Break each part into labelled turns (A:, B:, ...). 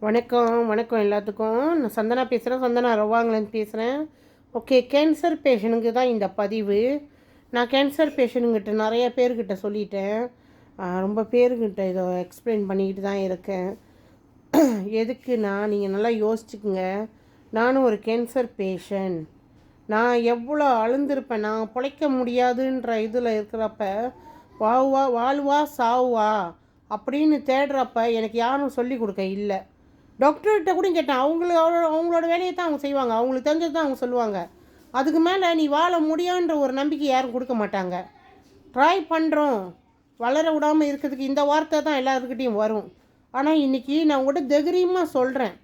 A: வணக்கம் வணக்கம் எல்லாத்துக்கும். நான் சந்தனா பேசுகிறேன். சந்தனா ரவாங்கலேருந்து பேசுகிறேன். ஓகே, கேன்சர் பேஷண்ட்டுக்கு தான் இந்த பதிவு. நான் கேன்சர் பேஷண்ட்டுங்கிட்ட நிறைய பேர்கிட்ட சொல்லிட்டேன். ரொம்ப பேர்கிட்ட இதை எக்ஸ்பிளைன் பண்ணிக்கிட்டு தான் இருக்கேன். எதுக்குன்னா நீங்கள் நல்லா யோசிச்சுக்குங்க. நானும் ஒரு கேன்சர் பேஷண்ட். நான் எவ்வளோ அழுந்திருப்பேன். நான் பிழைக்க முடியாதுன்ற இதில் இருக்கிறப்ப வாழ்வா சாவா அப்படின்னு தேடுறப்ப எனக்கு யாரும் சொல்லி கொடுக்க இல்லை. டாக்டர்கிட்ட கூட கேட்டேன். அவங்களோட வேலையை தான் அவங்க செய்வாங்க. அவங்களுக்கு தெரிஞ்சது தான் அவங்க சொல்லுவாங்க. அதுக்கு மேலே நீ வாழ முடியான்ற ஒரு நம்பிக்கை யாரும் கொடுக்க மாட்டாங்க. ட்ரை பண்ணுறோம், வளர விடாமல் இருக்கிறதுக்கு இந்த வார்த்தை தான் எல்லாருக்கிட்டையும் வரும். ஆனால் இன்றைக்கி நான் உங்கள்கிட்ட தைரியமாக சொல்கிறேன்,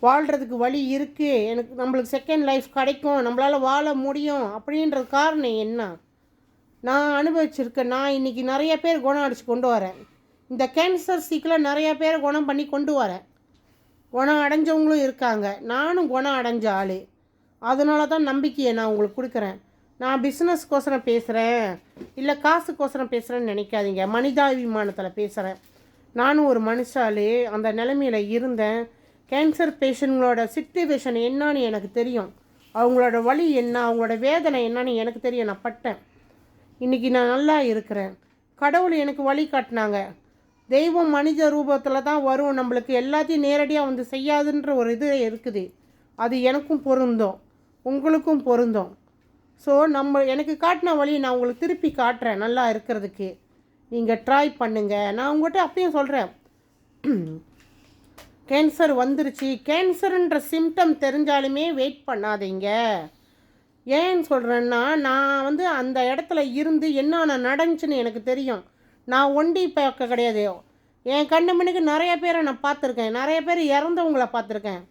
A: வாழ்கிறதுக்கு வழி இருக்குது. நம்மளுக்கு செகண்ட் லைஃப் கிடைக்கும், நம்மளால் வாழ முடியும் அப்படின்ற காரணம் என்ன நான் அனுபவிச்சிருக்கேன். நான் இன்றைக்கி நிறைய பேர் குணம் அடித்து கொண்டு வரேன். இந்த கேன்சர் சீக்கில் நிறையா பேர் குணம் பண்ணி கொண்டு வரேன். குணம் அடைஞ்சவங்களும் இருக்காங்க. நானும் குணம் அடைஞ்ச ஆள். அதனால தான் நம்பிக்கையை நான் உங்களுக்கு கொடுக்குறேன். நான் பிஸ்னஸ்க்கோசரம் பேசுகிறேன், இல்லை காசுக்கோசரம் பேசுகிறேன்னு நினைக்காதீங்க. மனிதாபிமானத்தில் பேசுகிறேன். நானும் ஒரு மனுஷால் அந்த நிலைமையில் இருந்தேன். கேன்சர் பேஷண்ட்களோட சிச்சுவேஷன் என்னன்னு எனக்கு தெரியும். அவங்களோட வலி என்ன, அவங்களோட வேதனை என்னன்னு எனக்கு தெரியும். நான் பட்டேன். இன்றைக்கி நான் நல்லா இருக்கிறேன். கடவுள் எனக்கு வழி காட்டினாங்க. தெய்வம் மனித ரூபத்தில் தான் வரும், நம்மளுக்கு எல்லாத்தையும் நேரடியாக வந்து செய்யாதுன்ற ஒரு இது இருக்குது. அது எனக்கும் பொருந்தும், உங்களுக்கும் பொருந்தும். ஸோ எனக்கு காட்டின வழியை நான் உங்களுக்கு திருப்பி காட்டுறேன். நல்லா இருக்கிறதுக்கு நீங்கள் ட்ரை பண்ணுங்கள். நான் உங்கள்கிட்ட அப்பயும் சொல்கிறேன், கேன்சர் வந்துருச்சு, கேன்சருன்ற சிம்டம் தெரிஞ்சாலுமே வெயிட் பண்ணாதீங்க. ஏன்னு சொல்கிறேன்னா, நான் அந்த இடத்துல இருந்து என்னென்ன நடந்துச்சுன்னு எனக்கு தெரியும். நான் ஒண்டி பார்க்க கிடையாது. என் கண்ணு மணிக்கு நிறைய பேரை நான் பார்த்துருக்கேன். நிறைய பேர் இறந்தவங்கள பார்த்துருக்கேன்.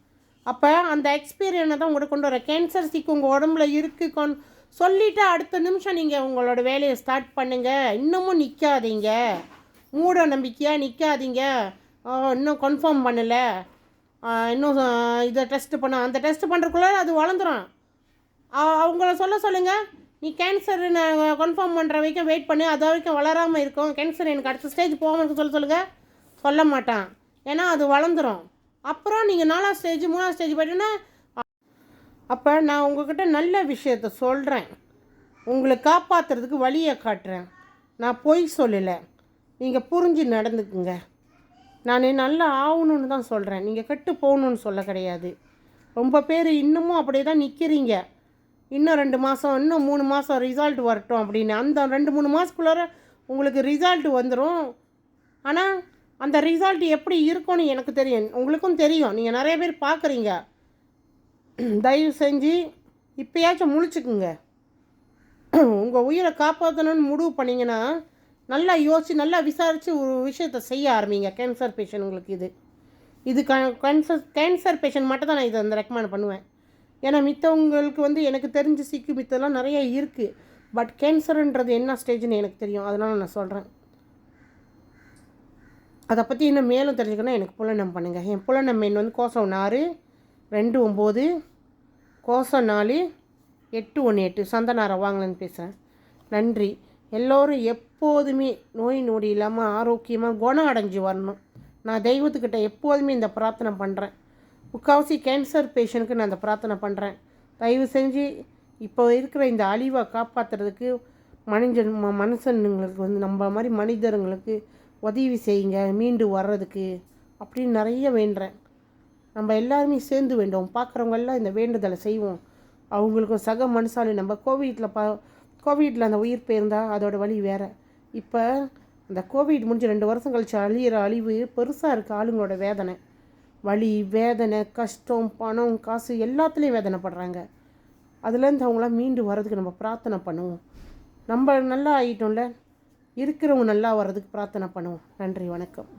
A: அப்போ அந்த எக்ஸ்பீரியனை தான் உங்களுக்கு கொண்டு வரேன். கேன்சர் சீக்கு உங்கள் உடம்புல இருக்குது சொல்லிவிட்டு அடுத்த நிமிஷம் நீங்கள் உங்களோட வேலையை ஸ்டார்ட் பண்ணுங்கள். இன்னமும் நிற்காதீங்க, மூட நம்பிக்கையாக நிற்காதீங்க. இன்னும் கன்ஃபார்ம் பண்ணலை, இன்னும் இதை டெஸ்ட்டு அந்த டெஸ்ட் பண்ணுறதுக்குள்ளே அது வளர்ந்துடும். அவங்கள சொல்லுங்கள், நீ கேன்சர் நான் கன்ஃபார்ம் பண்ணுற வரைக்கும் வெயிட் பண்ணு, அது வரைக்கும் வளராமல் இருக்கும். கேன்சர் எனக்கு அடுத்த ஸ்டேஜ் போகாமல் சொல்லுங்கள். சொல்ல மாட்டான், ஏன்னா அது வளர்ந்துடும். அப்புறம் நீங்கள் 4ஆம் ஸ்டேஜ் 3ஆம் ஸ்டேஜ் போய்ட்டுன்னா, அப்போ நான் உங்கள்கிட்ட நல்ல விஷயத்த சொல்கிறேன். உங்களை காப்பாற்றுறதுக்கு வழியை காட்டுறேன். நான் பொய் சொல்லலை, நீங்கள் புரிஞ்சு நடந்துக்குங்க. நான் நல்லா ஆகணுன்னு தான் சொல்கிறேன். நீங்கள் கெட்டு போகணுன்னு சொல்ல கிடையாது. ரொம்ப பேர் இன்னமும் அப்படியே தான் நிற்கிறீங்க. இன்னும் 2 மாதம், இன்னும் 3 மாதம் ரிசல்ட் வரட்டும் அப்படின்னு. அந்த 2-3 மாதத்துக்குள்ளார உங்களுக்கு ரிசல்ட் வந்துடும். ஆனால் அந்த ரிசல்ட் எப்படி இருக்கும்னு எனக்கு தெரியும், உங்களுக்கும் தெரியும். நீங்கள் நிறைய பேர் பார்க்குறீங்க. தயவு செஞ்சு இப்போயாச்சும் முழிச்சுக்குங்க. உங்கள் உயிரை காப்பாற்றணும்னு முடிவு பண்ணிங்கன்னா நல்லா யோசித்து நல்லா விசாரித்து ஒரு விஷயத்தை செய்ய ஆரம்பிங்க. கேன்சர் பேஷண்ட்டுங்களுக்கு இது கேன்சர் பேஷண்ட் மட்டும் தான் நான் இதை ரெக்கமெண்ட் பண்ணுவேன். ஏன்னா மித்தவங்களுக்கு எனக்கு தெரிஞ்ச சிக்கு மித்தெல்லாம் நிறைய இருக்குது. பட் கேன்சருன்றது என்ன ஸ்டேஜ்னு எனக்கு தெரியும். அதனால் நான் சொல்கிறேன். அதை பற்றி இன்னும் மேலும் தெரிஞ்சுக்கணும், எனக்கு புலனம் பண்ணுங்கள். என் புலனம் எண் கோசம் 4 29 கோசம் 4 818. சந்தனா ரவாங்கலேருந்து பேசுகிறேன். நன்றி. எல்லோரும் எப்போதுமே நோய் நொடி இல்லாமல் ஆரோக்கியமாக குணம் அடைஞ்சு வரணும். நான் தெய்வத்துக்கிட்ட எப்போதுமே இந்த பிரார்த்தனை பண்ணுறேன். முக்கால்வாசி கேன்சர் பேஷண்ட்டுக்கு நான் அந்த பிரார்த்தனை பண்ணுறேன். தயவு செஞ்சு இப்போ இருக்கிற இந்த அழிவை காப்பாற்றுறதுக்கு மனுஷனுங்களுக்கு நம்ம மாதிரி மனிதர்களுக்கு உதவி செய்யுங்க, மீண்டு வர்றதுக்கு அப்படின்னு நிறைய வேண்டுறேன். நம்ம எல்லாருமே சேர்ந்து வேண்டுவோம். பார்க்குறவங்க எல்லாம் இந்த வேண்டுதலை செய்வோம். அவங்களுக்கும் சக மனுஷாலி. நம்ம கோவிட்டில் அந்த உயிர் போயிருந்தால் அதோட வழி வேறு. இப்போ அந்த கோவிட் முடிஞ்சு 2 வருஷம் கழிச்சு அழியிற அழிவு பெருசாக இருக்குது. ஆளுங்களோட வேதனை, வலி, வேதனை, கஷ்டம், பணம், காசு எல்லாத்துலேயும் வேதனைப்படுறாங்க. அதுலேருந்து அவங்களாம் மீண்டு வர்றதுக்கு நம்ம பிரார்த்தனை பண்ணுவோம். நம்ம நல்லா ஆகிட்டோம்ல, இருக்கிறவங்க நல்லா வர்றதுக்கு பிரார்த்தனை பண்ணுவோம். நன்றி, வணக்கம்.